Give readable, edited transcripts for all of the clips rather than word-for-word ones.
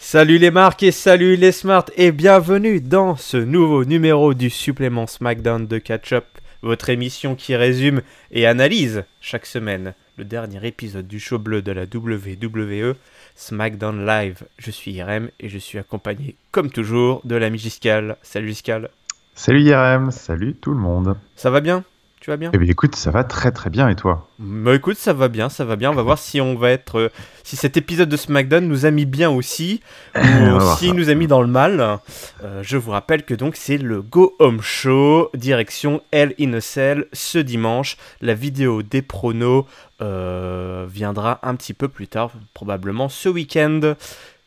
Salut les marques et salut les smarts et bienvenue dans ce nouveau numéro du supplément SmackDown de Catch-Up, votre émission qui résume et analyse chaque semaine le dernier épisode du show bleu de la WWE, SmackDown Live. Je suis Irem et je suis accompagné comme toujours de l'ami Giscal. Salut Giscal. Salut Irem, salut tout le monde. Ça va bien ? Tu vas bien ? Eh bien écoute, ça va très très bien et toi ? Bah écoute, ça va bien. On va voir si on va être... si cet épisode de SmackDown nous a mis bien aussi, ou s'il nous a mis dans le mal. Je vous rappelle que donc c'est le Go Home Show, direction Hell in a Cell, ce dimanche. La vidéo des pronos viendra un petit peu plus tard, probablement ce week-end.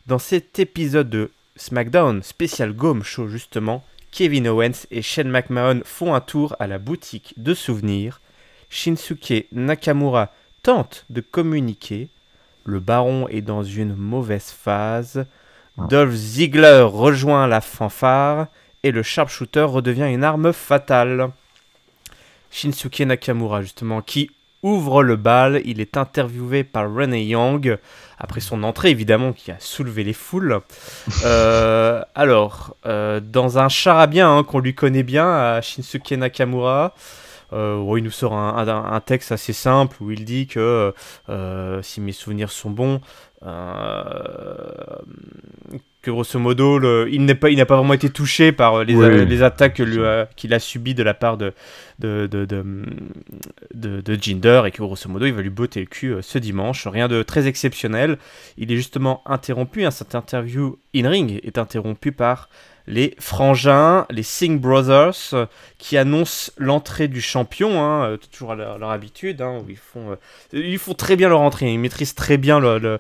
Dans cet épisode de SmackDown, spécial Go Home Show justement, Kevin Owens et Shane McMahon font un tour à la boutique de souvenirs. Shinsuke Nakamura tente de communiquer. Le baron est dans une mauvaise phase. Dolph Ziggler rejoint la fanfare. Et le sharpshooter redevient une arme fatale. Shinsuke Nakamura, justement, qui ouvre le bal. Il est interviewé par Renee Young. Après son entrée, évidemment, qui a soulevé les foules. Dans un charabia qu'on lui connaît bien, à Shinsuke Nakamura, il nous sort un texte assez simple où il dit que, si mes souvenirs sont bons, que grosso modo, il n'a pas vraiment été touché par les attaques qu'il a subies de la part de Jinder, et que grosso modo il va lui botter le cul ce dimanche. Rien de très exceptionnel. Il est justement interrompu, cette interview in-ring est interrompue par les frangins, les Singh Brothers, qui annoncent l'entrée du champion, toujours à leur habitude, où ils font très bien leur entrée, ils maîtrisent très bien leur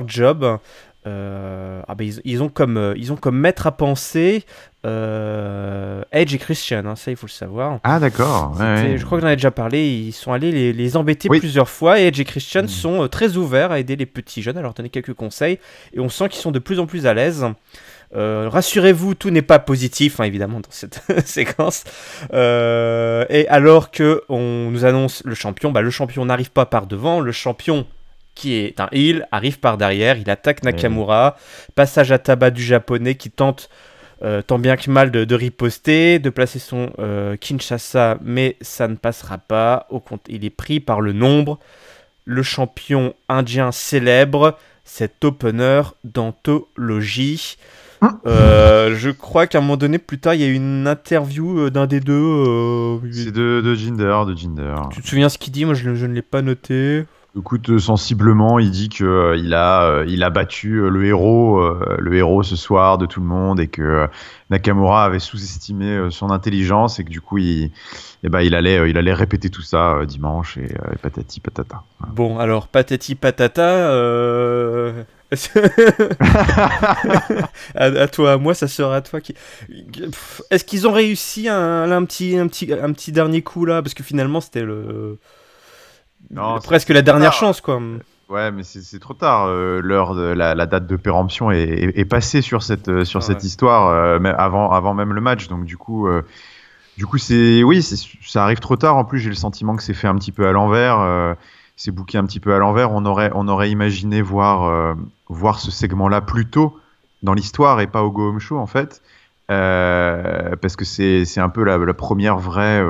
job. Ils ont comme maître à penser Edge et Christian, ça il faut le savoir. Ah d'accord. Je crois que j'en ai déjà parlé. Ils sont allés les embêter plusieurs fois, et Edge et Christian sont très ouverts à aider les petits jeunes, à leur donner quelques conseils, et on sent qu'ils sont de plus en plus à l'aise. Rassurez-vous, tout n'est pas positif, évidemment, dans cette séquence. Et alors que on nous annonce le champion n'arrive pas par devant. Le champion, qui est un heel, arrive par derrière. Il attaque Nakamura. Passage à tabac du japonais qui tente tant bien que mal de riposter, de placer son Kinshasa, mais ça ne passera pas. Il est pris par le nombre. Le champion indien célèbre cet opener d'anthologie. Je crois qu'à un moment donné, plus tard, il y a eu une interview d'un des deux. C'est de Jinder. Tu te souviens ce qu'il dit ? Moi, je ne l'ai pas noté. Écoute, sensiblement, il dit que il a battu le héros ce soir de tout le monde, et que Nakamura avait sous-estimé son intelligence, et que du coup, il allait répéter tout ça dimanche, et patati patata. Bon, alors patati patata. à toi, à moi, ça sera à toi qui. Est-ce qu'ils ont réussi un petit dernier coup là ? Parce que finalement, c'était presque la dernière chance, quoi. Ouais, mais c'est trop tard. L'heure de la date de péremption est passée sur cette histoire, avant même le match. Donc du coup, ça arrive trop tard. En plus, j'ai le sentiment que c'est fait un petit peu à l'envers. C'est booké un petit peu à l'envers. On aurait imaginé voir ce segment-là plus tôt dans l'histoire, et pas au Go Home Show en fait, parce que c'est un peu la première vraie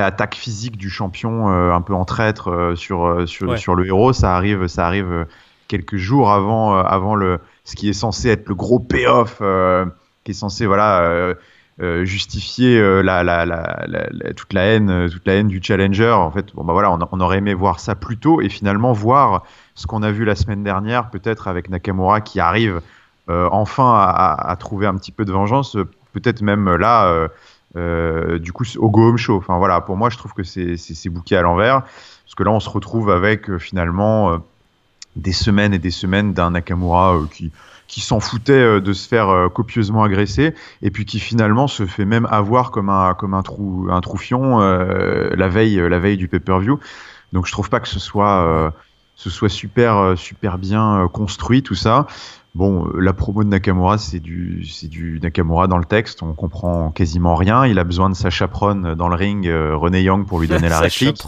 attaque physique du champion, un peu en traître sur le héros. Ça arrive quelques jours avant ce qui est censé être le gros payoff, qui est censé justifier toute la haine du challenger. En fait, on aurait aimé voir ça plus tôt, et finalement voir ce qu'on a vu la semaine dernière, peut-être avec Nakamura qui arrive enfin à trouver un petit peu de vengeance, peut-être même là. Du coup, au Go Home Show. Pour moi, je trouve que c'est booké à l'envers, parce que là, on se retrouve avec finalement des semaines et des semaines d'un Nakamura qui s'en foutait de se faire copieusement agresser, et puis qui finalement se fait même avoir comme un troufion la veille du pay-per-view. Donc, je trouve pas que ce soit super bien construit tout ça. Bon, la promo de Nakamura, c'est du Nakamura dans le texte, on comprend quasiment rien. Il a besoin de sa chaperonne dans le ring, Renee Young, pour lui donner la réplique.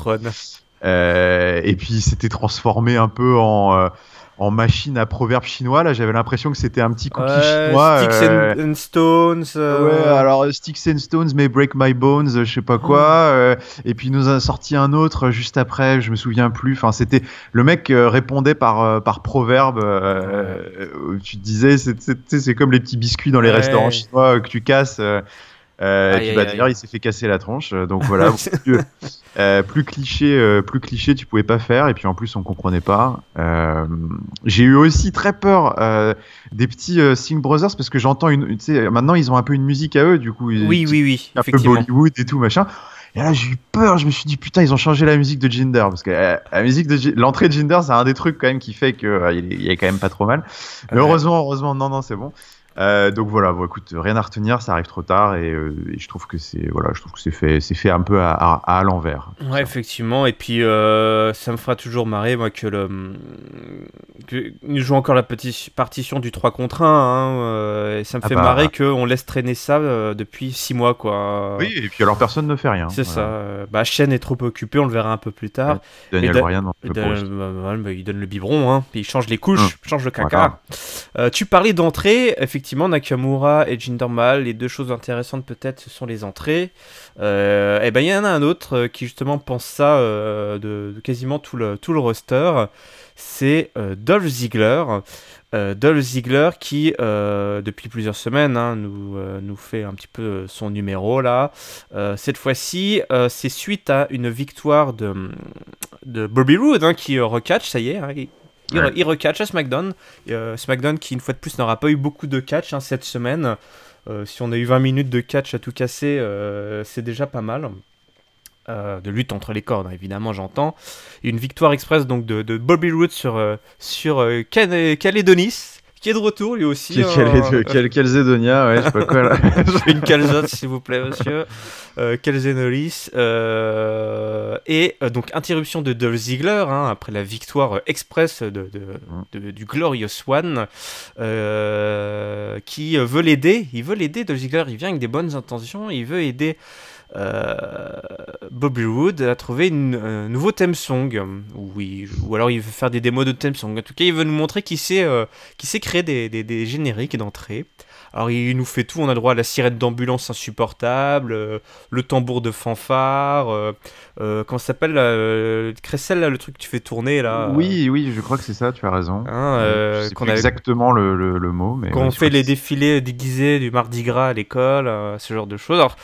Et puis, il s'était transformé un peu en en machine à proverbes chinois. Là, j'avais l'impression que c'était un petit cookie Ouais, chinois. Sticks and Stones. Ouais, alors Sticks and Stones may break my bones, je sais pas quoi. Et puis il nous a sorti un autre juste après, je me souviens plus. Enfin, c'était le mec répondait par proverbe. Tu te disais, c'est comme les petits biscuits dans les restaurants chinois que tu casses. Et puis d'ailleurs, il s'est fait casser la tronche. Donc voilà, plus cliché, tu pouvais pas faire. Et puis en plus, on comprenait pas. J'ai eu aussi très peur des petits Singh Brothers parce que j'entends tu sais, maintenant ils ont un peu une musique à eux, du coup. Oui, un peu Bollywood et tout machin. Et là, j'ai eu peur. Je me suis dit putain, ils ont changé la musique de Jinder parce que la musique l'entrée de Jinder, c'est un des trucs quand même qui fait que il est quand même pas trop mal. Mais heureusement, non, c'est bon. Donc voilà, bon, écoute, rien à retenir, ça arrive trop tard et je trouve que c'est fait un peu à l'envers. Ouais, effectivement, et puis ça me fera toujours marrer moi que nous jouons encore la petite partition du 3 contre 1 et ça me fait marrer qu'on laisse traîner ça depuis 6 mois quoi. Oui, et puis alors personne ne fait rien. C'est ça. Shen est trop occupé, on le verra un peu plus tard. Daniel Bryan il donne le biberon, puis il change les couches, change le caca. Voilà. Tu parlais d'entrée, effectivement, Nakamura et Jinder Mahal, les deux choses intéressantes peut-être, ce sont les entrées. Et ben il y en a un autre qui justement pense ça de quasiment tout le roster, c'est Dolph Ziggler. Dolph Ziggler qui depuis plusieurs semaines nous fait un petit peu son numéro là. Cette fois-ci c'est suite à une victoire de Bobby Roode qui recatch, ça y est. Il recatch à SmackDown. SmackDown qui, une fois de plus, n'aura pas eu beaucoup de catch cette semaine. Si on a eu 20 minutes de catch à tout casser, c'est déjà pas mal. De lutte entre les cordes, évidemment, j'entends. Une victoire express donc, de Bobby Roode sur Calédonis, qui est de retour lui aussi. Calzedonia, ouais, je sais pas quoi là. Une calzotte, s'il vous plaît, monsieur. Calzenolis. Et donc, interruption de Dolph Ziggler, après la victoire express du Glorious One, qui veut l'aider. Il veut l'aider, Dolph Ziggler, il vient avec des bonnes intentions, il veut aider Bobby Roode a trouvé un nouveau theme song, ou alors il veut faire des démos de theme song. En tout cas, il veut nous montrer qu'il sait créer des génériques d'entrée. Alors il nous fait tout, on a droit à la sirène d'ambulance insupportable, le tambour de fanfare, comment ça s'appelle, Cressel, là, le truc que tu fais tourner là. Oui, je crois que c'est ça, tu as raison. C'est exactement le mot. Mais quand on fait les défilés déguisés du Mardi Gras à l'école, ce genre de choses. Alors,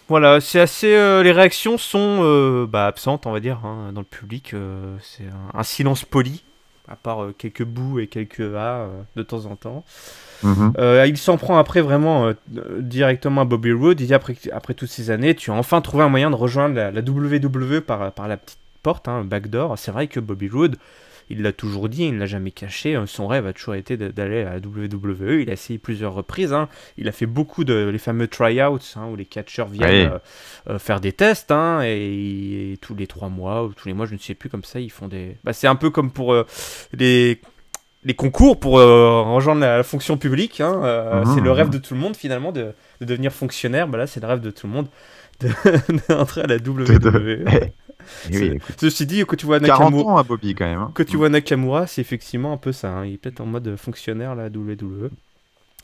voilà, c'est assez. Les réactions sont absentes, on va dire, dans le public. C'est un silence poli, à part quelques bouts et quelques de temps en temps. Il s'en prend après vraiment directement à Bobby Roode. Il dit après toutes ces années, tu as enfin trouvé un moyen de rejoindre la WWE par la petite porte, backdoor. C'est vrai que Bobby Roode, il l'a toujours dit, il ne l'a jamais caché. Son rêve a toujours été d'aller à la WWE. Il a essayé plusieurs reprises. Il a fait beaucoup les fameux tryouts où les catcheurs viennent faire des tests. Et tous les 3 mois ou tous les mois, je ne sais plus, comme ça, ils font des. C'est un peu comme pour les concours pour rejoindre la fonction publique. C'est le rêve de tout le monde finalement de devenir fonctionnaire. Là, c'est le rêve de tout le monde d'entrer à la WWE. Ceci dit, que tu vois Nakamura, 40 ans à Bobby quand même. Que tu vois Nakamura, c'est effectivement un peu ça. Il est peut-être en mode fonctionnaire là, WWE.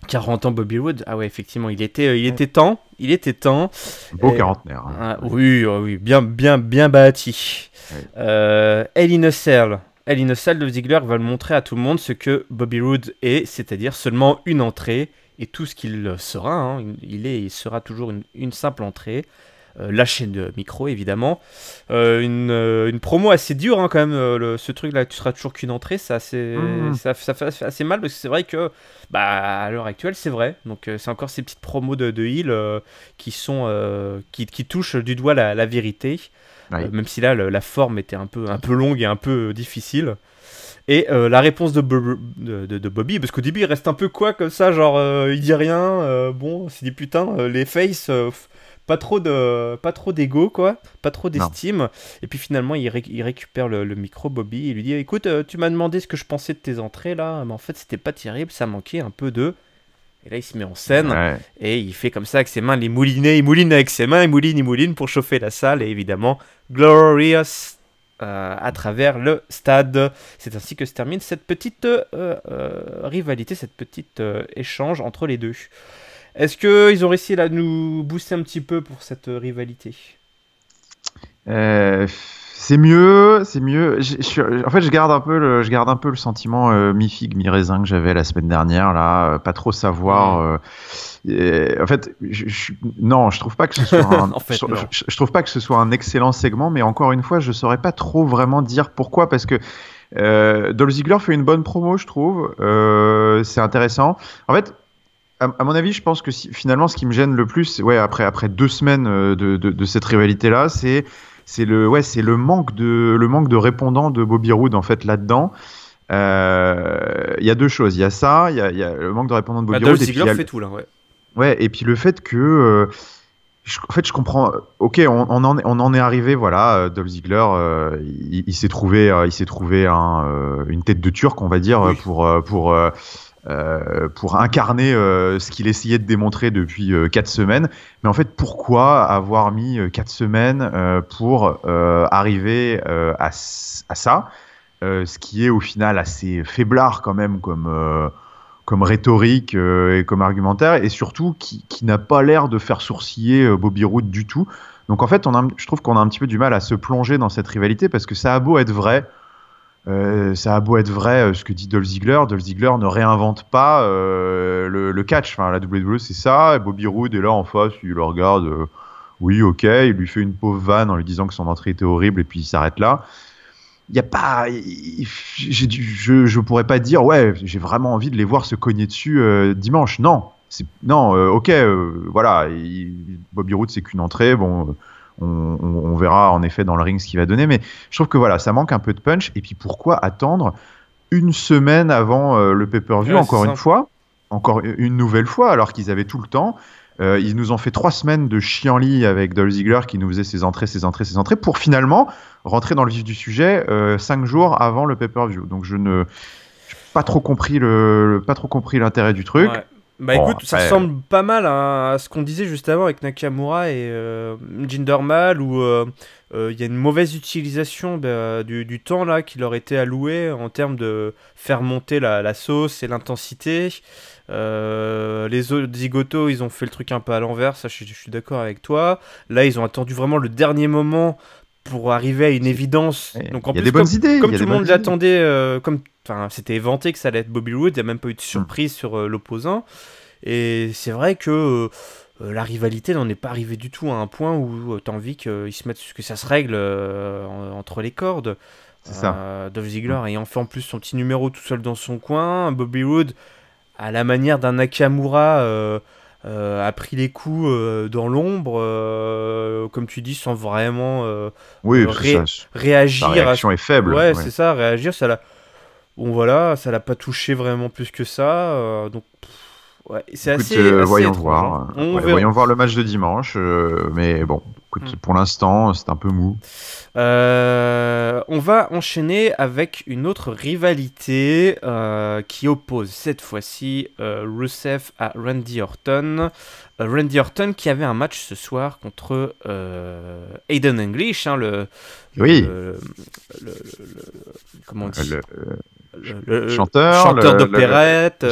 40 ans Bobby Roode, ah ouais, effectivement, il était temps. Beau quarantenaire. Oui, bien bâti. Hell in a Cell, de Ziggler va le montrer à tout le monde ce que Bobby Roode est, c'est-à-dire seulement une entrée et tout ce qu'il sera. Il sera toujours une simple entrée. La chaîne de micro évidemment, une promo assez dure quand même, ce truc là, tu seras toujours qu'une entrée, ça fait assez mal parce que c'est vrai que à l'heure actuelle c'est vrai, donc c'est encore ces petites promos de heel qui touchent du doigt la vérité, même si là la forme était un peu longue et un peu difficile. Et la réponse de Bobby, parce qu'au début il reste un peu comme ça, genre il dit rien, bon, c'est dit putain, les faces, pas trop d'ego, quoi, pas trop d'estime. Non. Et puis finalement il récupère le micro, Bobby, et lui dit écoute, tu m'as demandé ce que je pensais de tes entrées là, mais en fait c'était pas terrible, ça manquait un peu de. Et là il se met en scène et il fait comme ça avec ses mains, il mouline avec ses mains, il mouline pour chauffer la salle, et évidemment Glorious à travers le stade. C'est ainsi que se termine cette petite rivalité, cette petite échange entre les deux. Est-ce qu'ils ont réussi à nous booster un petit peu pour cette rivalité? C'est mieux, c'est mieux. En fait, je garde un peu le sentiment mi-figue, mi-raisin que j'avais la semaine dernière, là, pas trop savoir. En fait, non, je trouve pas que ce soit En fait, je trouve pas que ce soit un excellent segment, mais encore une fois, je saurais pas trop vraiment dire pourquoi, parce que Dolph Ziggler fait une bonne promo, je trouve. C'est intéressant. En fait, à mon avis, je pense que finalement, ce qui me gêne le plus, ouais, après 2 semaines de cette rivalité-là, c'est le manque de répondants de Bobby Roode en fait là-dedans. Il y a deux choses. Il y a ça, il y a le manque de répondants de Bobby Roode. Ziggler fait tout là, ouais. Ouais, et puis le fait que en fait, je comprends. Ok, on en est arrivé, voilà. Dolph Ziggler, il s'est trouvé une tête de Turc, on va dire, oui, pour incarner ce qu'il essayait de démontrer depuis 4 semaines. Mais en fait, pourquoi avoir mis 4 semaines pour arriver à ça, ce qui est au final assez faiblard quand même comme rhétorique et comme argumentaire, et surtout qui n'a pas l'air de faire sourciller Bobby Roode du tout. Donc en fait, je trouve qu'on a un petit peu du mal à se plonger dans cette rivalité, parce que ça a beau être vrai, ce que dit Dolph Ziggler ne réinvente pas le catch. Enfin, la WWE, c'est ça. Et Bobby Roode est là en face, il le regarde. Oui, ok. Il lui fait une pauvre vanne en lui disant que son entrée était horrible, et puis il s'arrête là. Il y a pas, je pourrais pas dire ouais, j'ai vraiment envie de les voir se cogner dessus dimanche. Non, ok, voilà. Bobby Roode, c'est qu'une entrée. Bon. On verra en effet dans le ring ce qu'il va donner, mais je trouve que voilà, ça manque un peu de punch. Et puis pourquoi attendre une semaine avant le pay-per-view, encore une nouvelle fois, alors qu'ils avaient tout le temps. Ils nous ont fait 3 semaines de chienlit avec Dolph Ziggler qui nous faisait ses entrées, pour finalement rentrer dans le vif du sujet 5 jours avant le pay-per-view. Donc je n'ai pas trop compris l'intérêt du truc. Ouais. Bah écoute, ça ressemble pas mal à ce qu'on disait juste avant avec Nakamura et Jinder Mahal, où il y a une mauvaise utilisation du temps là qui leur était alloué en termes de faire monter la sauce et l'intensité. Les autres Zigoto, ils ont fait le truc un peu à l'envers, ça je suis d'accord avec toi. Là, ils ont attendu vraiment le dernier moment pour arriver à une évidence. Donc en plus, comme tout le monde l'attendait, c'était éventé que ça allait être Bobby Roode, il n'y a même pas eu de surprise sur l'opposant. Et c'est vrai que la rivalité n'en est pas arrivée du tout à un point où tu as envie que ça se règle entre les cordes. C'est ça. Dolph Ziggler ayant fait en plus son petit numéro tout seul dans son coin, Bobby Roode, à la manière d'un Nakamura, a pris les coups dans l'ombre, comme tu dis, sans vraiment réagir. Sa réaction est faible. Ouais, c'est ça, réagir, ça l'a... Bon voilà, ça l'a pas touché vraiment plus que ça, donc... Ouais, c'est assez voyons étrange, voir. Voyons voir le match de dimanche, mais bon, écoute, pour l'instant, c'est un peu mou. On va enchaîner avec une autre rivalité qui oppose cette fois-ci Rusev à Randy Orton. Randy Orton qui avait un match ce soir contre Aiden English, comment on dit, le chanteur d'opérette,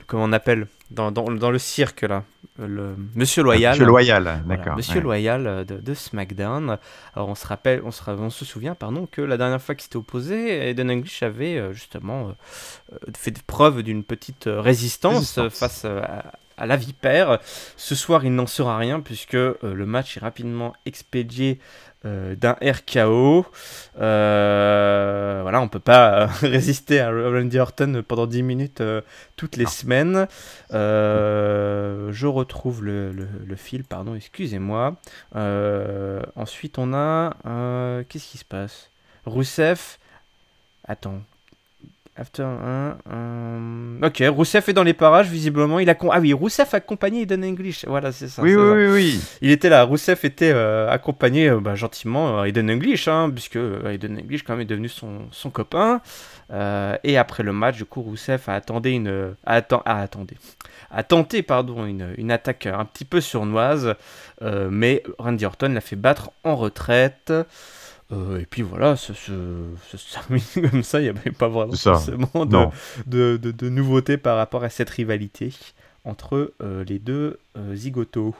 comment on appelle dans le cirque là, Monsieur Loyal. Monsieur Loyal, d'accord. Voilà, Monsieur Loyal de SmackDown. Alors on se souvient que la dernière fois qu'il s'était opposé, Aiden English avait justement fait preuve d'une petite résistance face à la vipère. Ce soir, il n'en sera rien puisque le match est rapidement expédié d'un RKO. Voilà, on peut pas résister à Randy Orton pendant 10 minutes toutes les semaines. Je retrouve le fil, pardon, excusez-moi. Ensuite, on a... qu'est-ce qui se passe? Rusev... Attends. Ok, Rousseff est dans les parages, visiblement. Ah oui, Rousseff accompagné Aiden English. Voilà, c'est ça. Oui. Il était là. Rousseff était accompagné gentiment Aiden English, puisque Aiden English quand même est devenu son copain. Et après le match, du coup, Rousseff a tenté une attaque un petit peu sournoise, mais Randy Orton l'a fait battre en retraite. Et puis voilà, ça termine comme ça, il n'y avait pas vraiment forcément de nouveautés par rapport à cette rivalité entre les deux zigotos.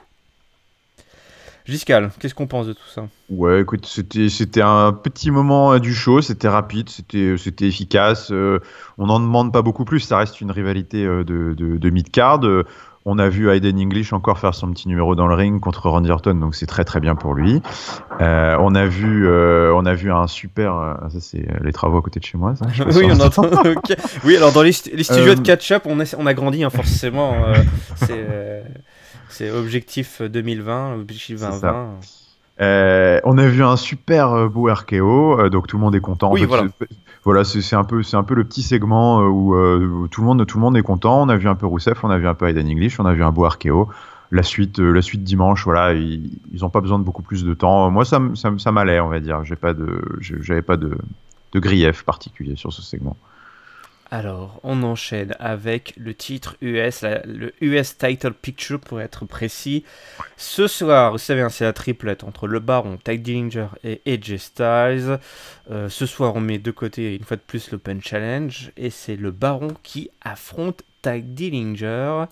Giscal, qu'est-ce qu'on pense de tout ça ? Ouais, écoute, c'était un petit moment du show, c'était rapide, c'était efficace. On n'en demande pas beaucoup plus, ça reste une rivalité de mid-card. On a vu Aiden English encore faire son petit numéro dans le ring contre Randy Orton, donc c'est très très bien pour lui. On a vu un super... ça c'est les travaux à côté de chez moi, ça. Oui, on entend. Okay. Oui, alors dans les studios de catch-up, on a grandi forcément. C'est objectif 2020, objectif 2020. On a vu un super beau RKO, donc tout le monde est content. Oui, voilà, c'est un peu le petit segment où tout le monde est content. On a vu un peu Rousseff, on a vu un peu Aiden English, on a vu un beau RKO. La suite dimanche, voilà, ils n'ont pas besoin de beaucoup plus de temps. Moi, ça m'allait, on va dire. J'avais pas de grief particulier sur ce segment. Alors, on enchaîne avec le titre US, le US Title Picture pour être précis. Ce soir, vous savez, c'est la triplette entre le Baron, Ty Dillinger et AJ Styles. Ce soir, on met de côté une fois de plus l'Open Challenge et c'est le Baron qui affronte Ty Dillinger.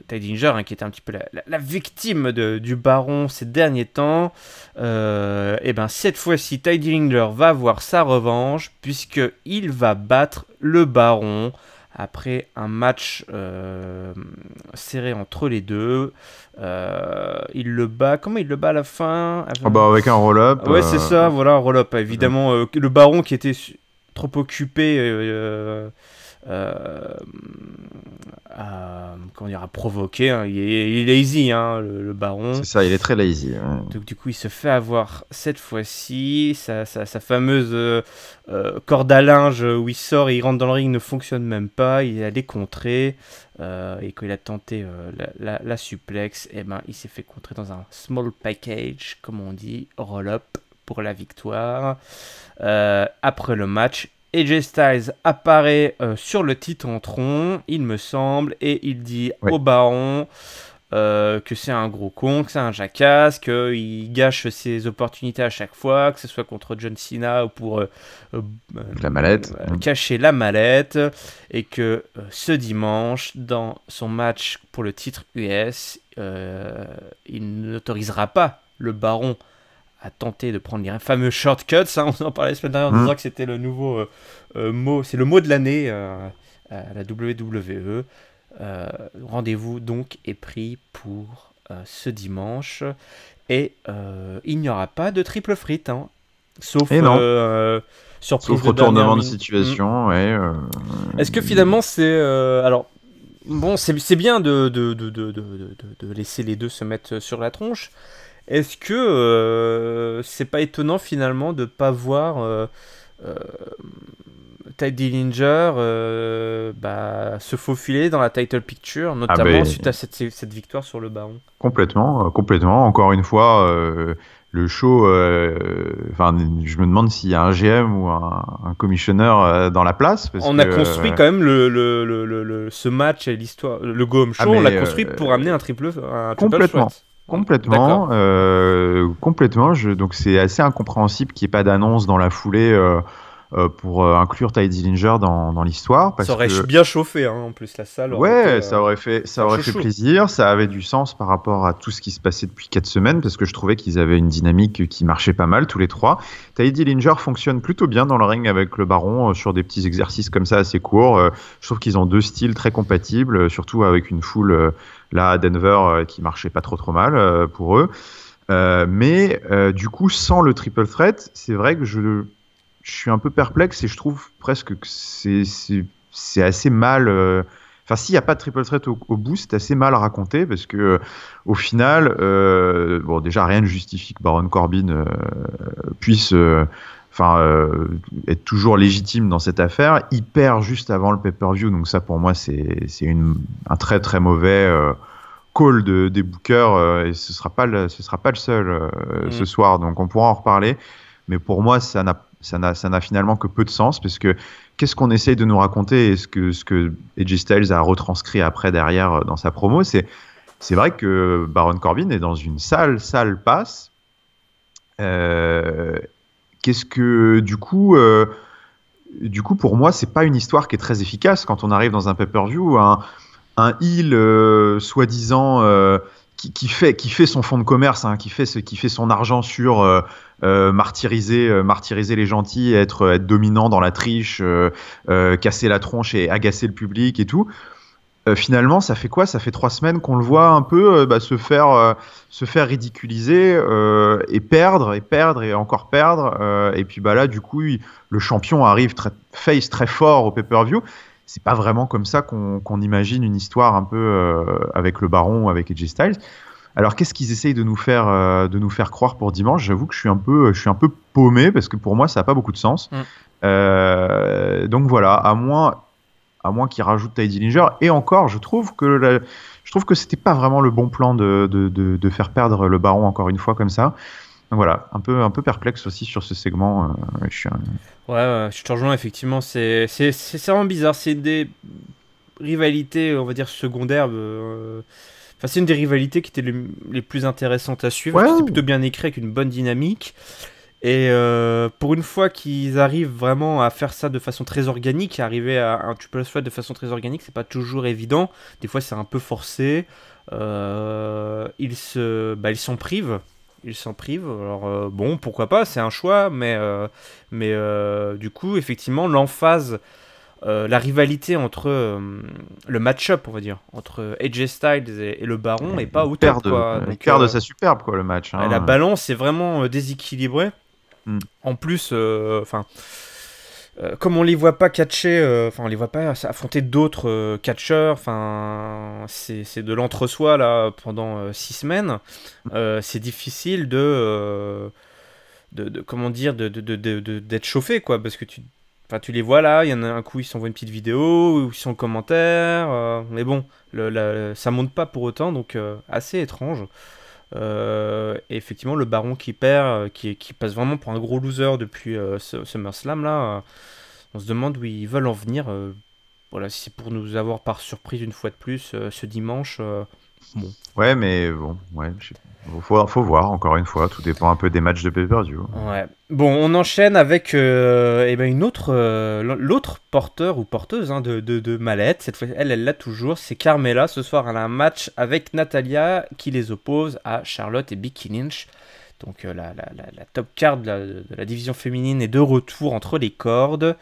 Ty Dillinger, qui était un petit peu la victime du Baron ces derniers temps, et ben cette fois-ci Ty Dillinger va avoir sa revanche puisqu'il va battre le Baron après un match serré entre les deux. Il le bat, comment il le bat à la fin? Avec un roll-up. Ouais, c'est ça, voilà, un roll-up. Évidemment, le Baron qui était trop occupé à provoquer, il est lazy, le Baron. C'est ça, il est très lazy. Ouais. Donc du coup, il se fait avoir cette fois-ci. Sa fameuse corde à linge où il sort et il rentre dans le ring ne fonctionne même pas. Il a les contrés. Et quand il a tenté la suplex, il s'est fait contrer dans un small package, comme on dit, roll-up pour la victoire. Après le match, AJ Styles apparaît sur le Titantron, il me semble, et il dit au Baron que c'est un gros con, que c'est un jacasse, qu'il gâche ses opportunités à chaque fois, que ce soit contre John Cena ou pour la mallette. Cacher la mallette, et que ce dimanche, dans son match pour le titre US, il n'autorisera pas le Baron à tenter de prendre les fameux shortcuts. On en parlait la semaine dernière en disant que c'était le nouveau mot, c'est le mot de l'année à la WWE. Rendez-vous donc est pris pour ce dimanche. Et il n'y aura pas de triple frite, sauf retournement de situation. Est-ce que finalement c'est... alors, bon, c'est bien de laisser les deux se mettre sur la tronche. Est-ce que c'est pas étonnant finalement de ne pas voir Ty Dillinger se faufiler dans la title picture, notamment suite à cette victoire sur le Baron? Complètement. Encore une fois, le show, je me demande s'il y a un GM ou un commissionnaire dans la place. On a construit quand même ce match et l'histoire, le Go Home Show, on l'a construit pour amener un triple complètement. Complètement. Donc c'est assez incompréhensible qu'il n'y ait pas d'annonce dans la foulée pour inclure Ty Dillinger dans l'histoire. Ça aurait bien chauffé en plus la salle. Ça aurait fait plaisir. Ça avait du sens par rapport à tout ce qui se passait depuis 4 semaines parce que je trouvais qu'ils avaient une dynamique qui marchait pas mal tous les trois. Ty Dillinger fonctionne plutôt bien dans le ring avec le Baron sur des petits exercices comme ça assez courts. Je trouve qu'ils ont deux styles très compatibles, surtout avec une foule là à Denver qui marchait pas trop mal pour eux. Mais du coup, sans le triple threat, c'est vrai que je suis un peu perplexe et je trouve presque que c'est assez mal. Enfin, s'il n'y a pas de triple threat au bout, c'est assez mal raconté parce que au final, déjà rien ne justifie que Baron Corbin puisse être toujours légitime dans cette affaire. Il perd juste avant le pay-per-view, donc ça pour moi c'est un très très mauvais call des bookers, et ce sera pas le seul ce soir, donc on pourra en reparler. Mais pour moi ça n'a finalement que peu de sens, parce que qu'est-ce qu'on essaye de nous raconter, et ce que AJ Styles a retranscrit après derrière dans sa promo, c'est vrai que Baron Corbin est dans une sale passe. Qu'est-ce que du coup pour moi c'est pas une histoire qui est très efficace quand on arrive dans un pay-per-view, un heel soi-disant qui fait son fonds de commerce, qui fait son argent sur martyriser les gentils, être dominant dans la triche, casser la tronche et agacer le public et tout. Finalement, ça fait quoi ? Ça fait 3 semaines qu'on le voit un peu se faire ridiculiser et perdre et encore perdre. Et puis là, du coup, le champion arrive face très fort au pay-per-view. C'est pas vraiment comme ça qu'on imagine une histoire un peu avec le Baron ou avec AJ Styles. Alors, qu'est-ce qu'ils essayent de nous faire croire pour dimanche ? J'avoue que je suis un peu paumé, parce que pour moi, ça n'a pas beaucoup de sens. Donc voilà, à moins qu'il rajoute Tye Dillinger. Et encore, je trouve que c'était pas vraiment le bon plan de faire perdre le Baron encore une fois comme ça. Donc voilà, un peu perplexe aussi sur ce segment. Je te rejoins, effectivement. C'est vraiment bizarre. C'est des rivalités, on va dire, secondaires. C'est une des rivalités qui étaient les plus intéressantes à suivre. Ouais. C'était plutôt bien écrit, avec une bonne dynamique. Et pour une fois qu'ils arrivent vraiment à faire ça de façon très organique, arriver à un triple threat de façon très organique, c'est pas toujours évident. Des fois, c'est un peu forcé. Ils s'en privent. Alors bon, pourquoi pas, c'est un choix, mais du coup, effectivement, l'emphase, la rivalité entre le match-up, on va dire, entre AJ Styles et le Baron est pas au top, quoi. Il perd de sa superbe, quoi, le match. La balance est vraiment déséquilibrée. En plus, comme on les voit pas catcher, on les voit pas affronter d'autres catcheurs, c'est de l'entre-soi là pendant 6 semaines. C'est difficile d'être chauffé, quoi, parce que tu les vois là, il y en a un coup ils s'envoient une petite vidéo ou ils sont en commentaire, mais bon, ça monte pas pour autant, donc assez étrange. Et effectivement, le Baron qui perd, qui passe vraiment pour un gros loser depuis SummerSlam là, on se demande où ils veulent en venir. Voilà, si c'est pour nous avoir par surprise une fois de plus ce dimanche. Bon. Ouais, mais bon, faut voir, encore une fois, tout dépend un peu des matchs de pay-per-view. Ouais. Bon, on enchaîne avec l'autre porteur ou porteuse de mallette. Cette fois, elle l'a toujours. C'est Carmella. Ce soir, elle a un match avec Natalya qui les oppose à Charlotte et Becky Lynch. Donc la top card de la division féminine est de retour entre les cordes.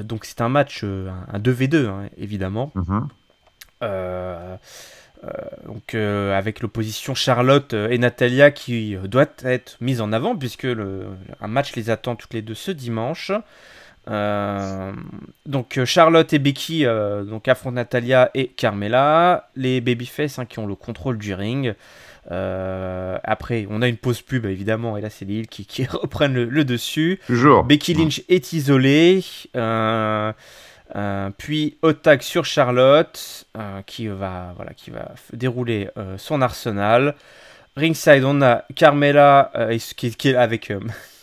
Donc c'est un match, un 2v2, évidemment. Donc avec l'opposition Charlotte et Natalya qui doit être mise en avant, puisque un match les attend toutes les deux ce dimanche. Donc Charlotte et Becky donc affrontent Natalya et Carmella, les babyface qui ont le contrôle du ring. Après on a une pause pub évidemment, et là c'est les Heels qui reprennent le dessus. Toujours. Becky Lynch est isolée. Puis attaque sur Charlotte qui va dérouler son arsenal. Ringside, on a Carmella qui est avec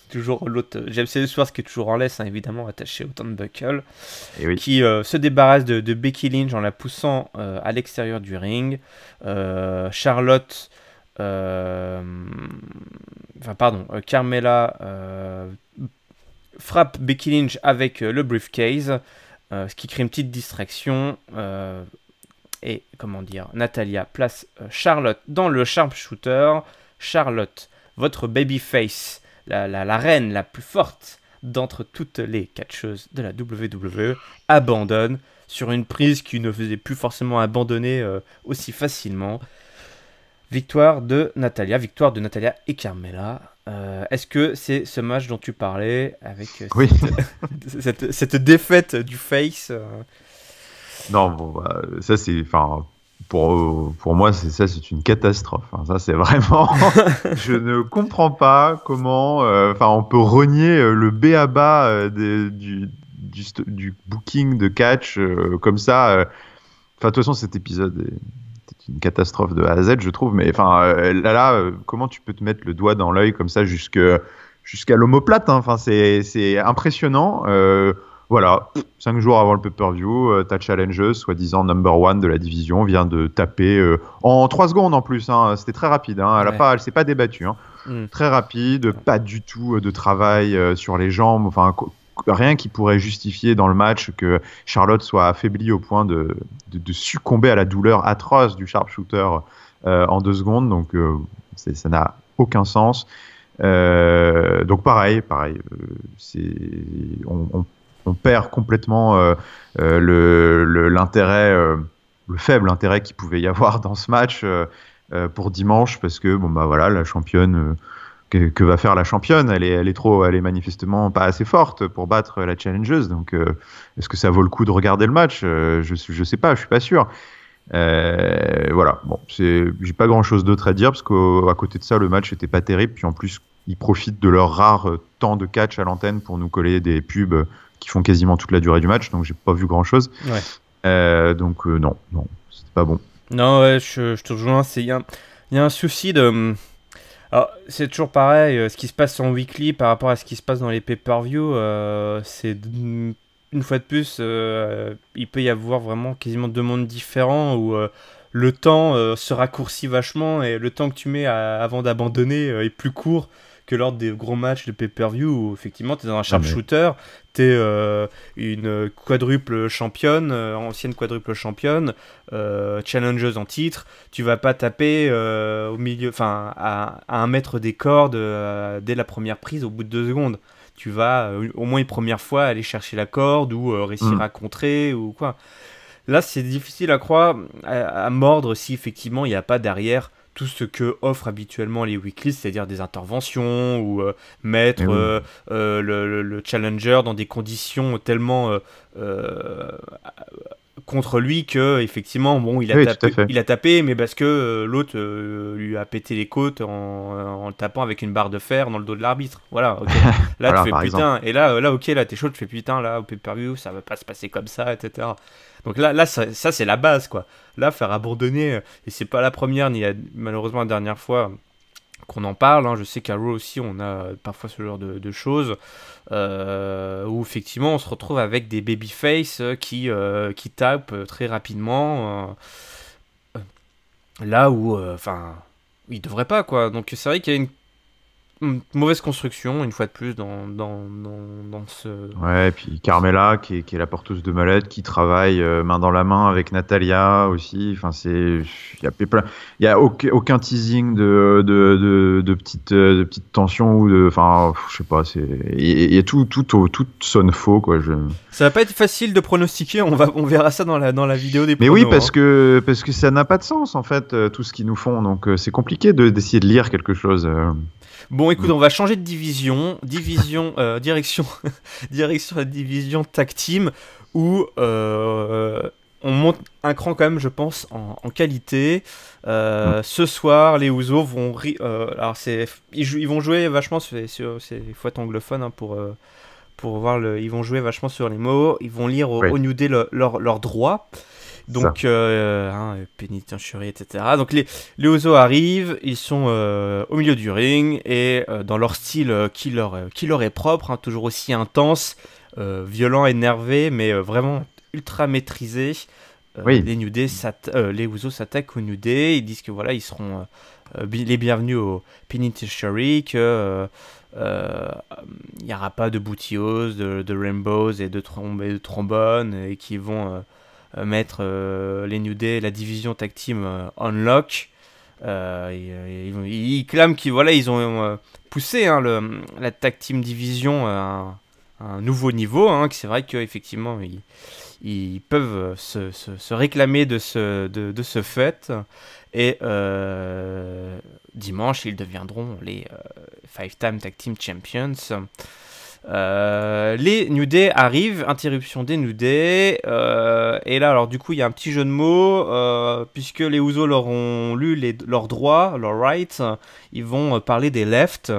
toujours l'autre James Ellsworth qui est toujours en laisse, évidemment attaché au turnbuckle, qui se débarrasse de Becky Lynch en la poussant à l'extérieur du ring. Charlotte Carmella frappe Becky Lynch avec le briefcase. Ce qui crée une petite distraction. Et Natalya place Charlotte dans le sharpshooter. Charlotte, votre babyface, la reine la plus forte d'entre toutes les catcheuses de la WWE, abandonne sur une prise qui ne faisait plus forcément abandonner aussi facilement. Victoire de Natalya et Carmella. Est-ce que c'est ce match dont tu parlais avec cette défaite du face Non, bon, ça c'est... Pour moi, c'est une catastrophe. Hein. Ça, c'est vraiment. Je ne comprends pas comment. On peut renier le b.a.-ba du booking de catch comme ça. De toute façon, cet épisode est une catastrophe de A à Z, je trouve. Mais comment tu peux te mettre le doigt dans l'œil comme ça jusqu'à l'omoplate, hein. Enfin, c'est impressionnant. Voilà, 5 jours avant le pay-per-view, ta challengeuse, soi-disant number one de la division, vient de taper en 3 secondes en plus. Hein. C'était très rapide. Hein. Elle s'est pas débattue. Hein. Très rapide, pas du tout de travail sur les jambes. Enfin, rien qui pourrait justifier dans le match que Charlotte soit affaiblie au point de succomber à la douleur atroce du sharpshooter en 2 secondes. Donc, ça n'a aucun sens. Donc, pareil. On perd complètement l'intérêt, le faible intérêt qu'il pouvait y avoir dans ce match pour dimanche, parce que la championne, que va faire la championne, elle est manifestement pas assez forte pour battre la challengeuse. Donc, est-ce que ça vaut le coup de regarder le match? Je sais pas, je suis pas sûr. Voilà, bon, j'ai pas grand-chose d'autre à dire parce qu'à côté de ça, le match était pas terrible. Puis en plus, ils profitent de leur rare temps de catch à l'antenne pour nous coller des pubs qui font quasiment toute la durée du match, donc j'ai pas vu grand chose. Donc non, c'était pas bon. Non, ouais, je te rejoins. Il y a un souci de. Alors, c'est toujours pareil, ce qui se passe en weekly par rapport à ce qui se passe dans les pay-per-view, c'est une fois de plus, il peut y avoir vraiment quasiment 2 mondes différents où le temps se raccourcit vachement et le temps que tu mets avant d'abandonner est plus court que lors des gros matchs de pay-per-view où effectivement tu es dans un sharpshooter, tu es une quadruple championne, ancienne quadruple championne, challengeuse en titre, tu vas pas taper au milieu, à 1 mètre des cordes dès la première prise au bout de 2 secondes. Tu vas au moins une première fois aller chercher la corde ou réussir à contrer ou quoi. Là, c'est difficile à croire, à mordre si effectivement il n'y a pas derrière tout ce que offrent habituellement les weeklies, c'est-à-dire des interventions ou mettre le challenger dans des conditions tellement contre lui que effectivement il a tapé mais parce que l'autre lui a pété les côtes en le tapant avec une barre de fer dans le dos de l'arbitre. Voilà, ok. Là voilà, tu fais putain exemple. Et là ok, là t'es chaud, tu fais putain, là au pay-per-view ça va pas se passer comme ça, etc. Donc là ça c'est la base quoi. Là faire abandonner, et c'est pas la première ni malheureusement la dernière fois qu'on en parle, hein. Je sais qu'à Raw aussi on a parfois ce genre de choses où effectivement on se retrouve avec des babyface qui tapent très rapidement là où ils devraient pas quoi. Donc c'est vrai qu'il y a une mauvaise construction une fois de plus dans ce. Ouais, et puis Carmella qui est la porteuse de mallette, qui travaille main dans la main avec Natalia aussi. Enfin, il y a aucun teasing de petites tensions ou de, enfin, je sais pas. Il y a tout sonne faux quoi. Ça va pas être facile de pronostiquer. On verra ça dans la vidéo des pronos. Mais oui, parce que ça n'a pas de sens en fait tout ce qu'ils nous font. Donc c'est compliqué d'essayer de lire quelque chose. Bon, écoute, on va changer de direction la division tag team où on monte un cran quand même, je pense, en qualité. Ce soir, les Usos vont ils vont jouer vachement sur il faut être anglophone hein, pour voir ils vont jouer vachement sur les mots. Ils vont lire au New Day leurs droits. Donc, Penitentiary, etc. Donc, les Usos arrivent, ils sont au milieu du ring et dans leur style qui leur est propre, hein, toujours aussi intense, violent, énervé, mais vraiment ultra maîtrisé. Les Usos s'attaquent au New Day, ils disent que voilà, ils seront les bienvenus au Penitentiary, que il n'y aura pas de booty-hose, de rainbows et de trombones et qu'ils vont mettre les New Day, la division tag team on lock. Ils clament qu'ils ont poussé hein, la tag team division à un nouveau niveau. Hein, que c'est vrai qu'effectivement ils peuvent se réclamer de ce fait. Et dimanche, ils deviendront les 5-time tag team champions. Les New Day arrivent, interruption des New Day, et là alors du coup il y a un petit jeu de mots, puisque les Usos leur ont lu leurs droits, leurs rights, ils vont parler des left,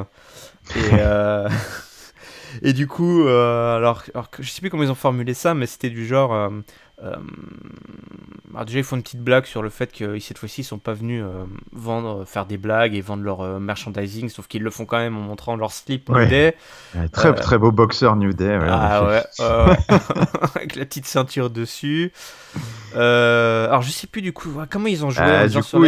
et du coup, alors je sais plus comment ils ont formulé ça, mais c'était du genre... alors déjà ils font une petite blague sur le fait que cette fois-ci ils sont pas venus faire des blagues et vendre leur merchandising, sauf qu'ils le font quand même en montrant leur slip New Day. Très beau boxeur New Day. Ouais. Avec la petite ceinture dessus. Alors je sais plus du coup comment ils ont joué. Du coup,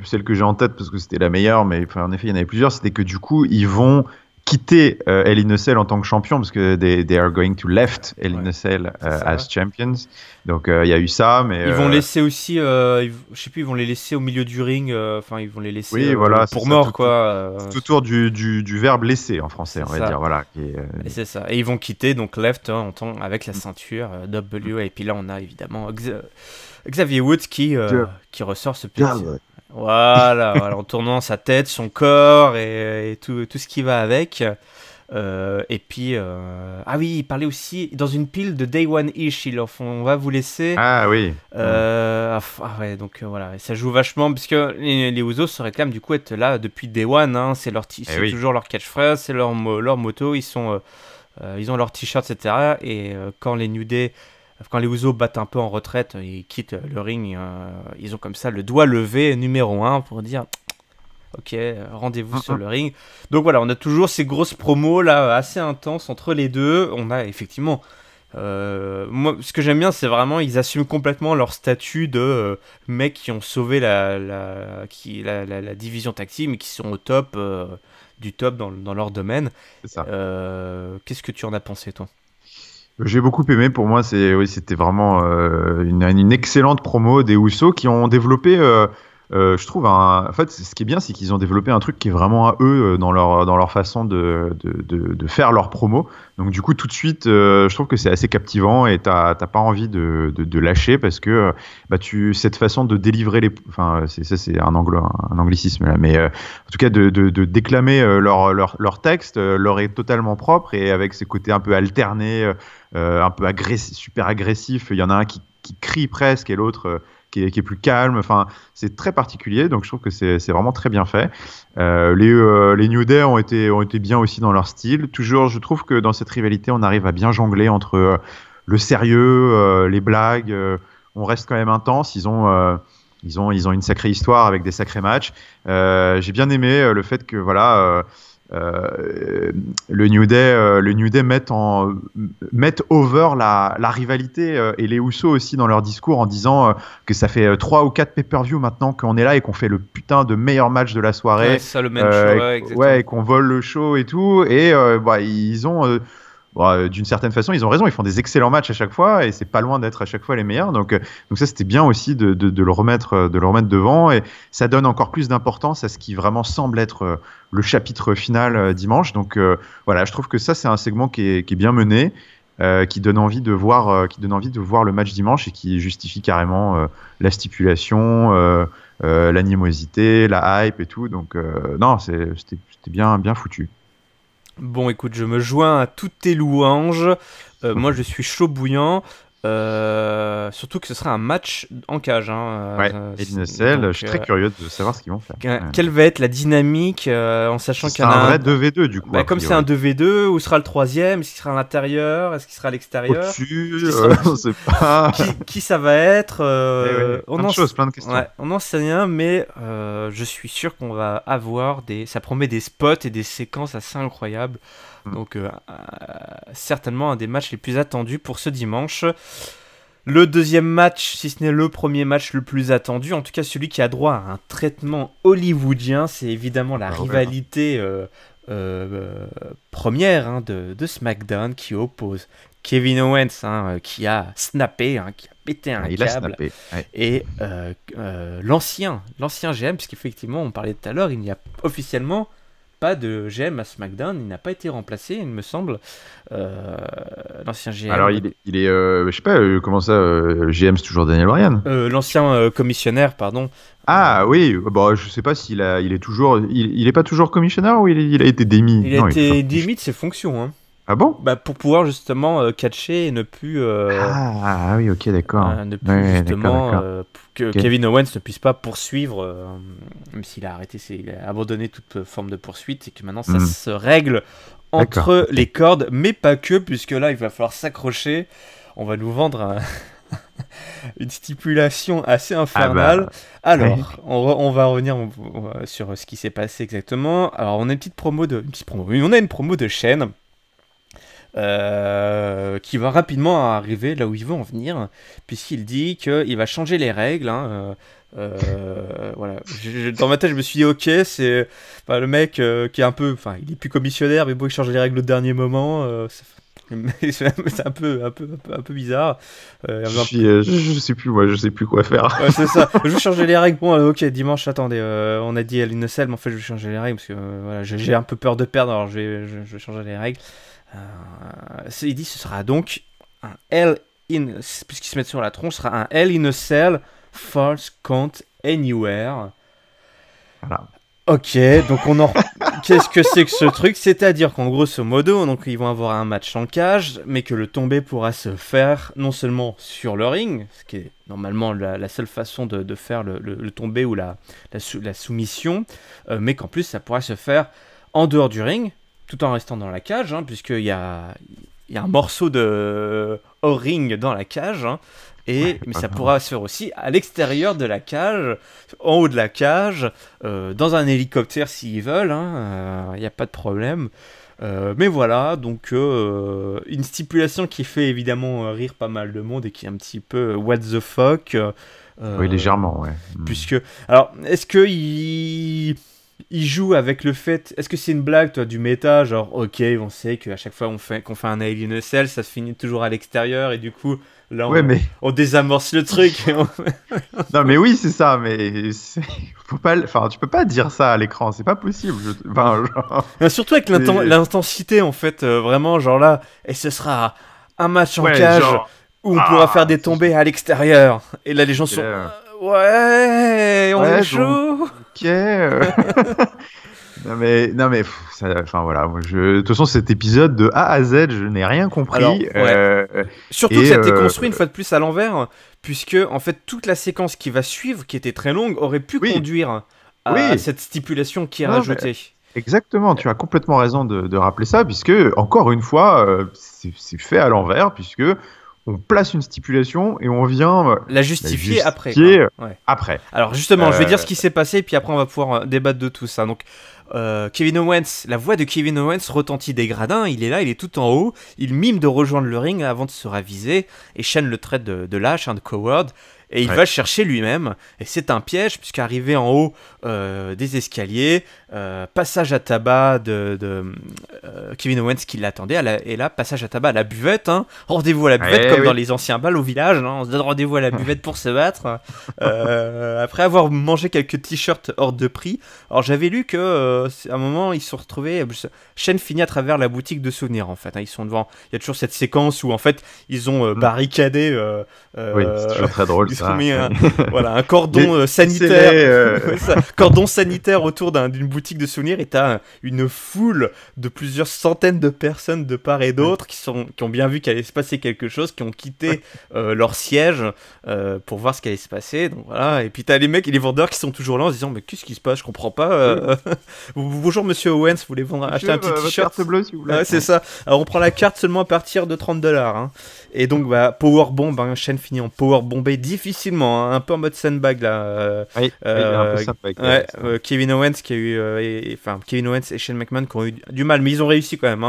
celle que j'ai en tête parce que c'était la meilleure, mais en effet il y en avait plusieurs. C'était que du coup ils vont quitter Hell in a Cell en tant que champion parce que they are going to left Hell in a Cell as champions. Donc il y a eu ça, mais ils vont laisser aussi, je sais plus, ils vont les laisser au milieu du ring. Enfin, ils vont les laisser pour mort, quoi. Tout autour du verbe laisser en français, on va dire. Voilà. Et c'est ça. Et ils vont quitter donc left avec la ceinture W. Et puis là, on a évidemment Xavier Woods qui ressort ce petit. Voilà, en tournant sa tête, son corps et tout ce qui va avec. Et puis, ah oui, il parlait aussi dans une pile de Day One-ish. Ils leur font, on va vous laisser. Ah oui. Ouais, donc voilà, ça joue vachement parce que les Usos se réclament du coup être là depuis Day One. Hein, c'est toujours leur catchphrase, c'est leur moto. Ils ont leur t-shirt, etc. Et quand les New Day, quand les Usos battent un peu en retraite et quittent le ring, ils ont comme ça le doigt levé numéro 1 pour dire ok, rendez-vous sur le ring. Donc voilà, on a toujours ces grosses promos là assez intenses entre les deux. On a effectivement moi, ce que j'aime bien, c'est vraiment ils assument complètement leur statut de mecs qui ont sauvé la division tag team et qui sont au top du top dans leur domaine. C'est ça. Qu'est-ce que tu en as pensé, toi? J'ai beaucoup aimé. Pour moi, c'était vraiment une excellente promo des Usos qui ont développé, je trouve, en fait, ce qui est bien, c'est qu'ils ont développé un truc qui est vraiment à eux dans leur façon de faire leur promo. Donc, du coup, tout de suite, je trouve que c'est assez captivant et t'as pas envie de lâcher parce que cette façon de délivrer enfin, c'est un anglicisme là, mais en tout cas, de déclamer leur texte leur est totalement propre et avec ses côtés un peu alternés. Un peu super agressif. Il y en a un qui crie presque et l'autre qui est plus calme. Enfin, c'est très particulier, donc je trouve que c'est vraiment très bien fait. Les New Day ont été bien aussi dans leur style. Toujours, je trouve que dans cette rivalité, on arrive à bien jongler entre le sérieux, les blagues. On reste quand même intense. Ils ont une sacrée histoire avec des sacrés matchs. J'ai bien aimé le fait que voilà. Le New Day mettent over la rivalité et les Usos aussi dans leur discours en disant que ça fait 3 ou 4 pay-per-view maintenant qu'on est là et qu'on fait le putain de meilleur match de la soirée. Ouais, ça, le main show, exactement. Et qu'on vole le show et tout. Et ils ont... d'une certaine façon, ils ont raison. Ils font des excellents matchs à chaque fois et c'est pas loin d'être à chaque fois les meilleurs. Donc ça, c'était bien aussi de le remettre devant et ça donne encore plus d'importance à ce qui vraiment semble être le chapitre final dimanche. Donc voilà, je trouve que ça, c'est un segment qui est bien mené, qui donne envie de voir le match dimanche et qui justifie carrément la stipulation, l'animosité, la hype et tout. Donc non, c'était bien foutu. Bon, écoute, je me joins à toutes tes louanges. Moi, je suis chaud bouillant. Surtout que ce sera un match en cage. Ouais, Hell in a Cell, je suis très curieux de savoir ce qu'ils vont faire. Quelle va être la dynamique en sachant qu'il y en a un vrai 2v2 du coup. Comme c'est un 2v2, où sera le troisième? Est-ce qu'il sera à l'intérieur? Est-ce qu'il sera à l'extérieur? Au-dessus, on sait pas. Qui ça va être? Plein de questions. Ouais, on n'en sait rien, mais je suis sûr qu'on va avoir ça promet des spots et des séquences assez incroyables. Donc certainement un des matchs les plus attendus pour ce dimanche. Le deuxième match, si ce n'est le premier match le plus attendu, en tout cas celui qui a droit à un traitement hollywoodien, c'est évidemment la rivalité première de SmackDown qui oppose Kevin Owens qui a snappé, qui a pété un câble, et l'ancien GM, puisqu'effectivement on parlait tout à l'heure, il n'y a officiellement pas de GM à SmackDown, il n'a pas été remplacé, il me semble. L'ancien GM. Alors, il est je sais pas, comment ça, GM, c'est toujours Daniel Bryan? L'ancien commissionnaire, pardon. Ah oui, bah, je sais pas il est toujours, il est pas toujours commissionnaire ou il a été démis? Il a été démis de ses fonctions. Hein. Ah bon? Bah, pour pouvoir justement catcher et ne plus. Ah oui, ok, d'accord. Ne plus justement d'accord. que Kevin Owens ne puisse pas poursuivre, même s'il a arrêté, il a abandonné toute forme de poursuite, et que maintenant ça se règle entre les cordes, mais pas que, puisque là il va falloir s'accrocher. On va nous vendre une stipulation assez infernale. Alors, on va revenir sur ce qui s'est passé exactement. Alors, on a une promo de Shane qui va rapidement arriver là où il veut en venir, puisqu'il dit qu'il va changer les règles. Hein, voilà. Dans ma tête, je me suis dit, ok, c'est le mec qui est un peu, il est plus commissionnaire, mais bon, il change les règles au dernier moment. C'est un peu bizarre. Je sais plus, moi, je sais plus quoi faire. Ouais, c'est ça. Je vais changer les règles. Bon, ok, dimanche, attendez, on a dit à l'Innocel, mais en fait, je vais changer les règles parce que voilà, j'ai un peu peur de perdre, alors je vais changer les règles. Il dit ce sera donc un puisqu'il se met sur la tronche, ce sera un Hell in a Cell False Count Anywhere. Voilà. Ok, donc qu'est-ce que c'est que ce truc? C'est-à-dire qu'en grosso modo, donc ils vont avoir un match en cage, mais que le tombé pourra se faire non seulement sur le ring, ce qui est normalement la seule façon de faire le tombé ou la soumission, mais qu'en plus ça pourra se faire en dehors du ring, tout en restant dans la cage, hein, puisqu'il y a un morceau de hors ring dans la cage, hein. Mais ça pourra se faire aussi à l'extérieur de la cage, en haut de la cage, dans un hélicoptère s'ils veulent, il n'y a pas de problème. Mais voilà, donc une stipulation qui fait évidemment rire pas mal de monde et qui est un petit peu what the fuck. Oui, légèrement, ouais. Puisque, alors, est-ce qu'il joue avec le fait, est-ce que c'est une blague, toi, du méta, genre, ok, on sait qu'à chaque fois qu'on fait un Hell in a Cell, ça se finit toujours à l'extérieur, et du coup, là, on désamorce le truc. Non, mais oui, c'est ça, mais tu peux pas dire ça à l'écran, c'est pas possible. Surtout avec l'intensité, en fait, vraiment, genre là, et ce sera un match en cage où on pourra faire des tombées à l'extérieur, et là, les gens sont... Ouais, on est chaud. Ok. Non mais, voilà. De toute façon, cet épisode de A à Z, je n'ai rien compris. Alors, surtout que ça a été construit une fois de plus à l'envers, puisque en fait toute la séquence qui va suivre, qui était très longue, aurait pu conduire à cette stipulation qui est rajoutée. Exactement, tu as complètement raison de rappeler ça, puisque encore une fois, c'est fait à l'envers, puisque on place une stipulation et on vient la justifier après. Après. Alors justement, je vais dire ce qui s'est passé, puis après on va pouvoir débattre de tout ça. Donc, Kevin Owens, la voix de Kevin Owens retentit des gradins. Il est là, il est tout en haut. Il mime de rejoindre le ring avant de se raviser. Et Shane le traite de lâche, de coward. Et il va chercher lui-même. Et c'est un piège, puisqu'arrivé en haut des escaliers, passage à tabac de Kevin Owens qui l'attendait. Et là, passage à tabac à la buvette. Hein. Rendez-vous à la buvette, comme dans les anciens bals au village. Hein. On se donne rendez-vous à la buvette pour se battre. Après avoir mangé quelques t-shirts hors de prix. Alors j'avais lu que à un moment, ils se sont retrouvés... Shane finit à travers la boutique de souvenirs, en fait. Hein. Ils sont devant... Il y a toujours cette séquence où, en fait, ils ont barricadé... oui, c'est toujours très drôle, ça. Mis un cordon sanitaire, cordon sanitaire autour d'une boutique de souvenirs, et t'as une foule de plusieurs centaines de personnes de part et d'autre qui ont bien vu qu'il allait se passer quelque chose, qui ont quitté leur siège pour voir ce qui allait se passer. Donc voilà, et puis t'as les mecs et les vendeurs qui sont toujours là en se disant mais qu'est-ce qui se passe, je comprends pas. Bonjour Monsieur Owens, vous voulez acheter un petit t-shirt bleu, s'il vous plaît. C'est ça. Alors on prend la carte seulement à partir de $30. Hein. Et donc powerbomb, Shane finit en powerbombé difficilement, hein, un peu en mode sandbag là. Un peu sandbag. Kevin Owens qui a eu, Kevin Owens et Shane McMahon qui ont eu du mal, mais ils ont réussi quand même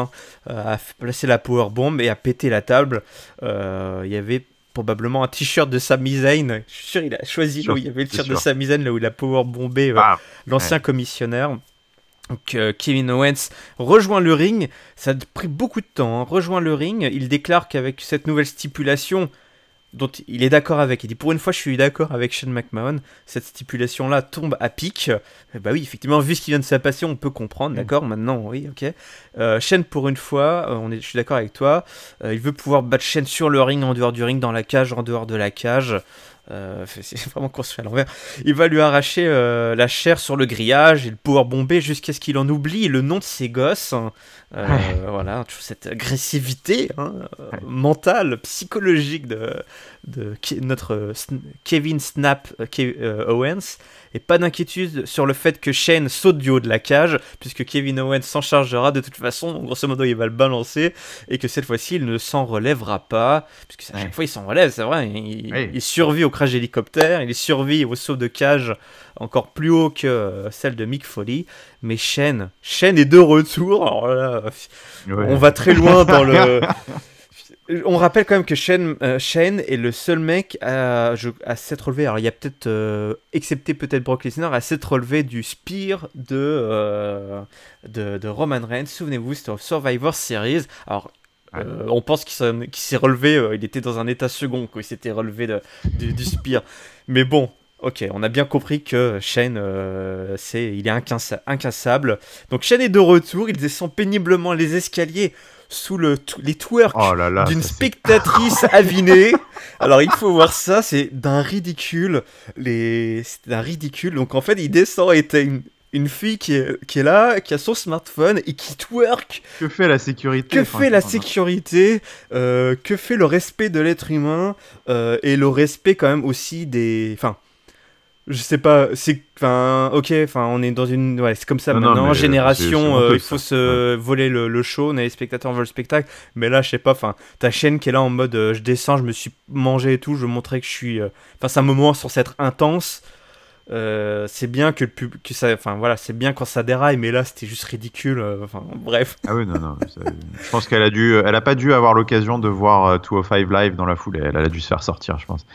à placer la powerbomb et à péter la table. Il y avait probablement un t-shirt de Sami Zayn. Je suis sûr il a choisi là où il y avait le t-shirt de Sami Zayn, là où il a powerbombé l'ancien commissionnaire. Donc Kevin Owens rejoint le ring, ça a pris beaucoup de temps, hein. Rejoint le ring, il déclare qu'avec cette nouvelle stipulation, dont il est d'accord avec. Il dit, pour une fois, je suis d'accord avec Shane McMahon. Cette stipulation-là tombe à pic. Bah oui, effectivement, vu ce qui vient de sa passion, on peut comprendre, d'accord. Maintenant, oui, ok. Shane, pour une fois, je suis d'accord avec toi. Il veut pouvoir battre Shane sur le ring, en dehors du ring, dans la cage, en dehors de la cage. C'est vraiment construit à l'envers. Il va lui arracher la chair sur le grillage et le pouvoir bomber jusqu'à ce qu'il en oublie le nom de ses gosses. Voilà, cette agressivité mentale, psychologique de notre Kevin Snap Owens. Et pas d'inquiétude sur le fait que Shane saute du haut de la cage, puisque Kevin Owens s'en chargera de toute façon. Grosso modo, il va le balancer, et que cette fois-ci, il ne s'en relèvera pas, puisque à chaque fois, il s'en relève, c'est vrai. Il survit au crash d'hélicoptère, il survit au saut de cage encore plus haut que celle de Mick Foley. Mais Shane est de retour. Alors là, on va très loin dans le... On rappelle quand même que Shane est le seul mec à s'être relevé. Alors il y a peut-être, excepté peut-être Brock Lesnar, à s'être relevé du spear de Roman Reigns. Souvenez-vous, c'était au Survivor Series. Alors on pense qu'il s'est relevé, il était dans un état second quand il s'était relevé du spear. Mais bon, ok, on a bien compris que Shane, il est incassable. Donc Shane est de retour, il descend péniblement les escaliers sous les twerks d'une spectatrice avinée. Alors il faut voir ça, c'est d'un ridicule. C'est d'un ridicule. Donc en fait, il descend et t'as une fille qui est là, qui a son smartphone et qui twerk. Que fait la sécurité? Que fait la sécurité? Que fait le respect de l'être humain et le respect quand même aussi des... Enfin, je sais pas, on est dans une... Ouais, c'est comme ça maintenant, génération, il faut se voler le show, les spectateurs veulent le spectacle, mais là, je sais pas, ta chaîne qui est là en mode, je descends, je me suis mangé et tout, je veux montrer que je suis... c'est un moment censé être intense, c'est bien que ça... c'est bien quand ça déraille, mais là, c'était juste ridicule, bref. Ah oui, non, je pense qu'elle a pas dû avoir l'occasion de voir 205 Live dans la foule, elle a dû se faire sortir, je pense.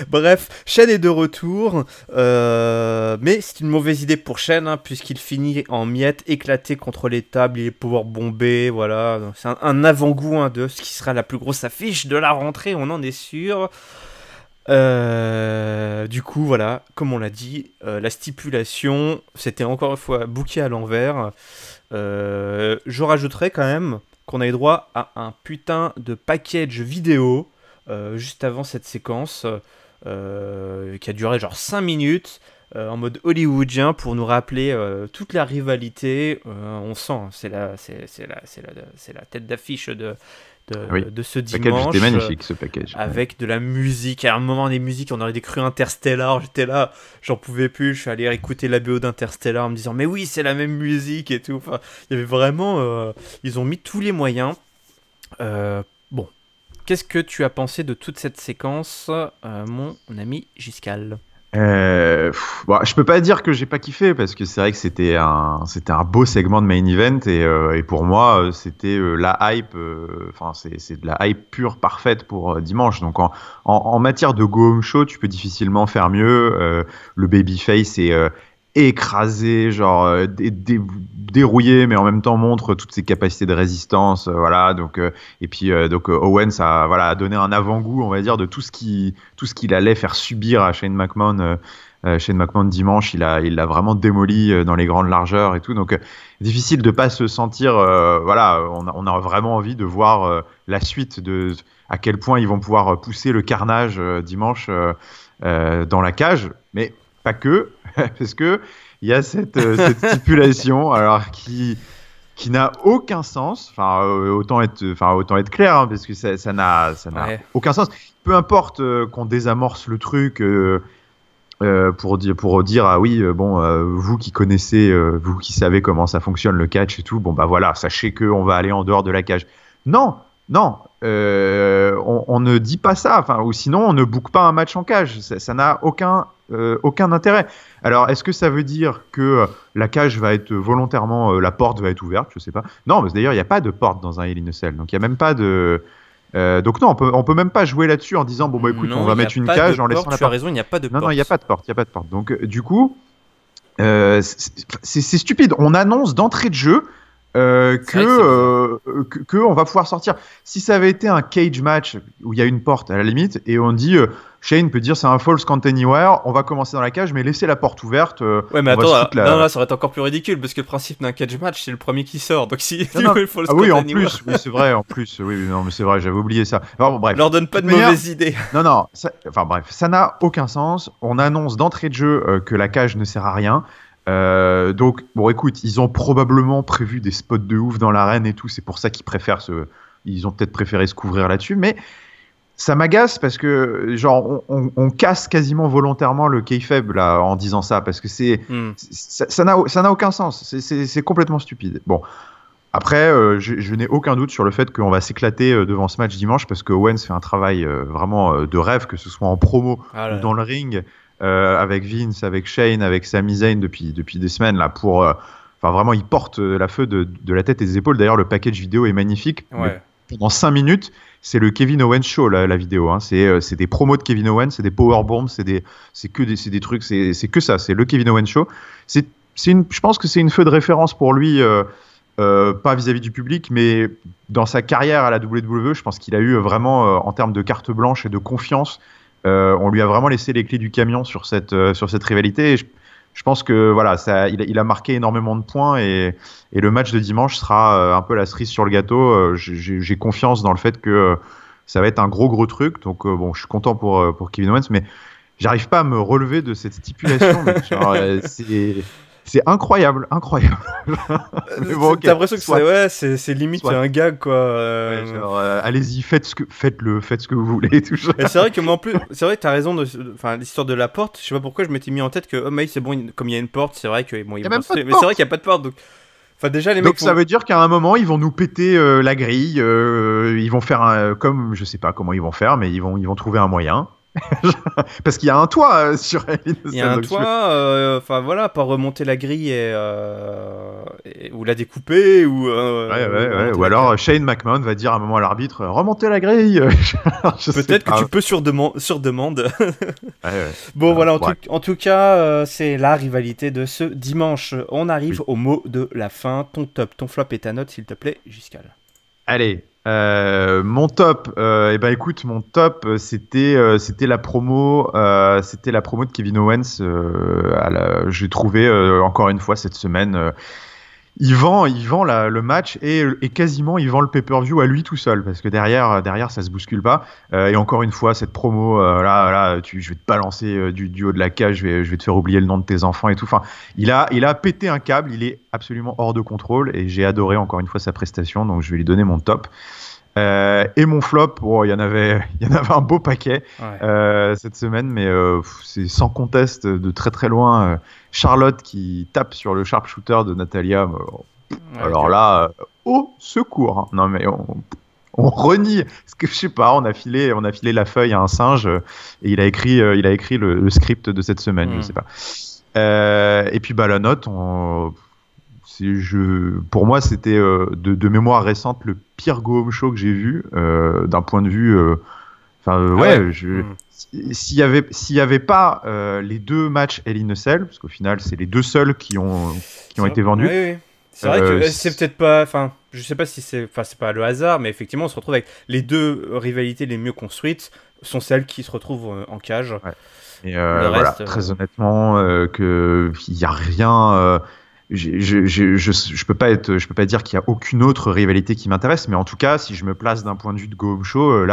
Bref, Shane est de retour, mais c'est une mauvaise idée pour Shane, puisqu'il finit en miettes, éclaté contre les tables, il est pouvoir bomber, voilà. C'est un avant-goût de ce qui sera la plus grosse affiche de la rentrée, on en est sûr. Du coup, voilà, comme on l'a dit, la stipulation, c'était encore une fois booké à l'envers. Je rajouterais quand même qu'on a eu droit à un putain de package vidéo juste avant cette séquence qui a duré genre 5 minutes en mode hollywoodien pour nous rappeler toute la rivalité. On sent, c'est la tête d'affiche de ce dimanche. C'était magnifique ce package. Avec de la musique. À un moment, des musiques, on aurait cru Interstellar. J'étais là, j'en pouvais plus. Je suis allé écouter la BO d'Interstellar en me disant, mais oui, c'est la même musique et tout. Enfin, il y avait vraiment. Ils ont mis tous les moyens. Bon. Qu'est-ce que tu as pensé de toute cette séquence, mon ami Giscal? Je peux pas dire que j'ai pas kiffé parce que c'est vrai que c'était un beau segment de main event et pour moi c'était la hype, c'est de la hype pure parfaite pour dimanche. Donc en matière de go home show, tu peux difficilement faire mieux. Le babyface est écrasé, genre dérouillé, mais en même temps montre toutes ses capacités de résistance, voilà. Donc Owens a donné un avant-goût, on va dire, de tout ce qu'il allait faire subir à Shane McMahon. Shane McMahon dimanche, il l'a vraiment démoli dans les grandes largeurs et tout. Donc difficile de pas se sentir, on a vraiment envie de voir la suite de à quel point ils vont pouvoir pousser le carnage dimanche dans la cage, mais pas que. Parce que il y a cette stipulation alors qui n'a aucun sens. Autant être clair, parce que ça n'a aucun sens. Peu importe qu'on désamorce le truc pour dire ah oui vous qui connaissez, vous qui savez comment ça fonctionne le catch et tout, sachez qu'on va aller en dehors de la cage. Non. On ne dit pas ça, ou sinon on ne book pas un match en cage. Ça n'a aucun intérêt. Alors, est-ce que ça veut dire que la cage va être volontairement, la porte va être ouverte? Je sais pas. Non, mais d'ailleurs, il n'y a pas de porte dans un Hell in a Cell, donc il n'y a même pas de. Donc non, on peut même pas jouer là-dessus en disant écoute, on va mettre une cage en laissant la porte. Tu as raison, il n'y a pas de porte. Non, il n'y a pas de porte, Donc du coup, c'est stupide. On annonce d'entrée de jeu que on va pouvoir sortir. Si ça avait été un cage match où il y a une porte à la limite et on dit Shane peut dire c'est un false count anywhere, on va commencer dans la cage mais laisser la porte ouverte. Ouais mais attends, non, ça aurait été encore plus ridicule parce que le principe d'un cage match c'est le premier qui sort, donc si false count oui, en anywhere. Plus, oui c'est vrai, en plus, oui non mais c'est vrai, j'avais oublié ça. Alors, bon, bref. Leur donne pas de mauvaises idées. Non, enfin bref, ça n'a aucun sens. On annonce d'entrée de jeu que la cage ne sert à rien. Donc, bon, écoute, ils ont probablement prévu des spots de ouf dans l'arène et tout. C'est pour ça qu'ils préfèrent ils ont peut-être préféré se couvrir là-dessus. Mais ça m'agace parce que, genre, on casse quasiment volontairement le kayfabe là en disant ça parce que ça n'a aucun sens. C'est complètement stupide. Bon. Après, je n'ai aucun doute sur le fait qu'on va s'éclater devant ce match dimanche parce que Owens fait un travail vraiment de rêve, que ce soit en promo ou dans le ring. Avec Vince, avec Shane, avec Sami Zayn depuis des semaines là pour, enfin vraiment il porte la feu de la tête et des épaules. D'ailleurs le package vidéo est magnifique. Ouais. Pendant 5 minutes, c'est le Kevin Owens show la vidéo. Hein. C'est des promos de Kevin Owens, c'est des powerbombs, c'est des trucs, c'est que ça, c'est le Kevin Owens show. Je pense que c'est une feu de référence pour lui. Pas vis-à-vis du public, mais dans sa carrière à la WWE, je pense qu'il a eu vraiment, en termes de carte blanche et de confiance, on lui a vraiment laissé les clés du camion sur cette rivalité. Et je pense que voilà, il a marqué énormément de points et le match de dimanche sera un peu la cerise sur le gâteau. J'ai confiance dans le fait que ça va être un gros truc. Donc bon, je suis content pour Kevin Owens, mais j'arrive pas à me relever de cette stipulation. C'est incroyable. Bon, okay. T'as l'impression que c'est limite un gag quoi. Ouais, genre, allez-y, faites ce que vous voulez. C'est vrai que moi en plus, c'est vrai que t'as raison. Enfin, l'histoire de la porte, je sais pas pourquoi je m'étais mis en tête que oh mais c'est bon, comme il y a une porte, c'est vrai que bon, mais c'est vrai qu'il y a pas de porte. Donc, enfin déjà les mecs. Donc ça veut dire qu'à un moment ils vont nous péter la grille. Ils vont faire comme je sais pas comment ils vont faire, mais ils vont trouver un moyen. Parce qu'il y a un toit sur Hell. Il y a un toit, enfin voilà, pas remonter la grille ou la découper ou. Ou alors Shane McMahon va dire à un moment à l'arbitre remontez la grille. Peut-être que tu peux sur demande. Bon voilà, en tout cas, c'est la rivalité de ce dimanche. On arrive au mot de la fin. Ton top, ton flop et ta note, s'il te plaît, Giscal. Allez. Mon top, écoute, mon top, c'était la promo de Kevin Owens. J'ai trouvé encore une fois cette semaine. Il vend le match et quasiment il vend le pay-per-view à lui tout seul parce que derrière ça se bouscule pas. Et encore une fois cette promo je vais te balancer du haut de la cage, je vais te faire oublier le nom de tes enfants et tout. Enfin, il a pété un câble, il est absolument hors de contrôle et j'ai adoré encore une fois sa prestation, donc je vais lui donner mon top. Et mon flop, il y en avait un beau paquet cette semaine, mais c'est sans conteste de très très loin. Charlotte qui tape sur le sharpshooter de Natalia. Alors là, au secours. Hein. Non mais on renie. Parce que je sais pas, on a filé la feuille à un singe et il a écrit le script de cette semaine. Je sais pas. Et puis la note. Pour moi, c'était de mémoire récente le pire Go Home Show que j'ai vu d'un point de vue. S'il y avait pas les deux matchs Hell in a Cell, parce qu'au final, c'est les deux seuls qui ont été vendus. Oui. C'est vrai que c'est peut-être pas. Enfin, je sais pas si c'est pas le hasard, mais effectivement, on se retrouve avec les deux rivalités les mieux construites sont celles qui se retrouvent en cage. Ouais. Et reste, très honnêtement, il y a rien. Je peux pas dire qu'il y a aucune autre rivalité qui m'intéresse, mais en tout cas, si je me place d'un point de vue de Go Home Show,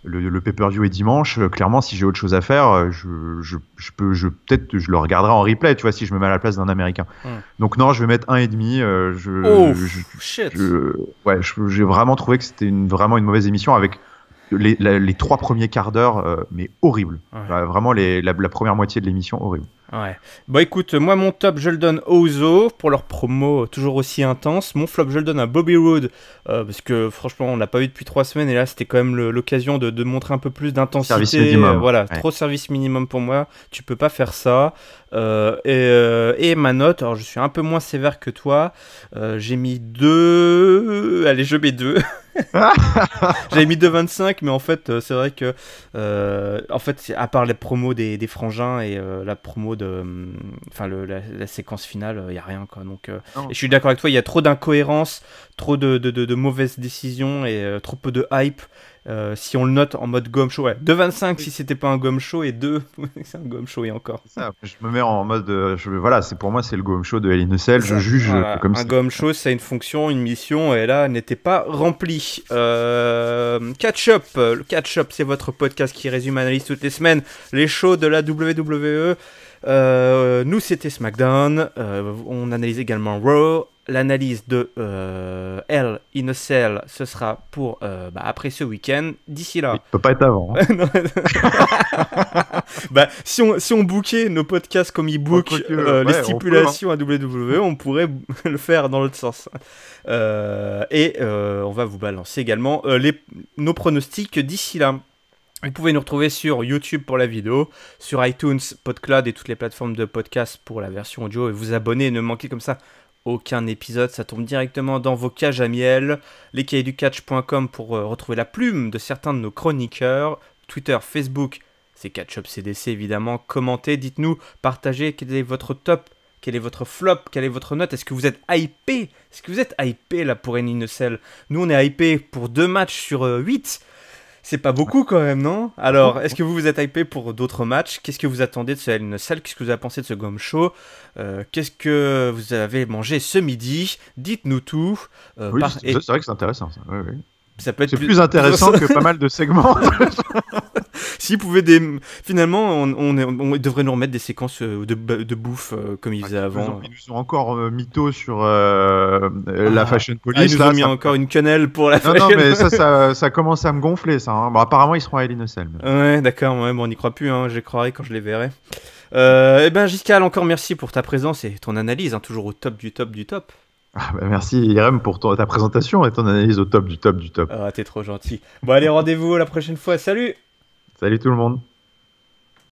le pay-per-view est dimanche. Clairement, si j'ai autre chose à faire, peut-être je le regarderai en replay, tu vois, si je me mets à la place d'un Américain. Donc non, je vais mettre 1,5. J'ai vraiment trouvé que c'était vraiment une mauvaise émission avec les 3 premiers quarts d'heure, mais horrible. Vraiment, la première moitié de l'émission, horrible. Ouais. Bon, écoute, moi, mon top, je le donne aux Usos pour leur promo toujours aussi intense. Mon flop, je le donne à Bobby Roode parce que franchement, on l'a pas vu depuis 3 semaines et là, c'était quand même l'occasion de montrer un peu plus d'intensité. Service minimum. Voilà, trop service minimum pour moi. Tu peux pas faire ça. Et ma note, alors je suis un peu moins sévère que toi. J'ai mis 2. Allez, je mets 2. J'avais mis 2,25, mais en fait, c'est vrai que, en fait, à part les promos des frangins et la promo de, enfin, la séquence finale, il y a rien, quoi. Donc, et je suis d'accord avec toi, il y a trop d'incohérences, trop de mauvaises décisions et trop peu de hype. Si on le note en mode gomme show, ouais. 2,25 si c'était pas un gomme show et 2, c'est un gomme show et encore. Ça, je me mets en mode, voilà, pour moi c'est le gomme show de Hell in a Cell, je juge voilà, comme un gomme show, ça a une fonction, une mission, et là, elle n'était pas remplie. Catch-up, le Catch-up, c'est votre podcast qui résume analyse toutes les semaines les shows de la WWE. Nous, c'était SmackDown. On analyse également Raw. L'analyse de Hell in a Cell, ce sera pour après ce week-end. D'ici là. Il peut pas être avant. Hein. Si on bookait nos podcasts comme ils bookent les stipulations à WWE, on pourrait le faire dans l'autre sens. On va vous balancer également nos pronostics d'ici là. Vous pouvez nous retrouver sur YouTube pour la vidéo, sur iTunes, PodCloud et toutes les plateformes de podcast pour la version audio. Et vous abonner et ne manquez comme ça aucun épisode. Ça tombe directement dans vos cages à miel. lescahierduscatch.com pour retrouver la plume de certains de nos chroniqueurs. Twitter, Facebook, c'est Catch-up CDC évidemment. Commentez, dites-nous, partagez quel est votre top, quel est votre flop, quelle est votre note. Est-ce que vous êtes hypé? Est-ce que vous êtes hypé là pour Hell in a Cell? Nous on est hypé pour 2 matchs sur 8. C'est pas beaucoup quand même, non? Alors, est-ce que vous êtes hypé pour d'autres matchs? Qu'est-ce que vous attendez de ce Hell in a Cell? Qu'est-ce que vous avez pensé de ce gomme show? Qu'est-ce que vous avez mangé ce midi? Dites-nous tout. Oui, c'est vrai que c'est intéressant. Ça. Oui, oui. Ça peut être plus intéressant que pas mal de segments. S'ils pouvaient finalement, on devrait nous remettre des séquences de bouffe comme ils faisaient avant. Ils nous ont encore mytho sur la Fashion Police. Ils nous ont mis encore une quenelle pour la Fashion Police. Non, mais ça commence à me gonfler, ça. Hein. Bon, apparemment, ils seront à Hell in a Cell. Ouais, d'accord. Ouais, bon, on n'y croit plus. Hein. Je croirai quand je les verrai. Giscal, encore merci pour ta présence et ton analyse. Hein, toujours au top du top du top. Merci Irem pour ta présentation et ton analyse au top du top du top. Ah, t'es trop gentil. Bon, allez, rendez-vous la prochaine fois. Salut! Salut tout le monde.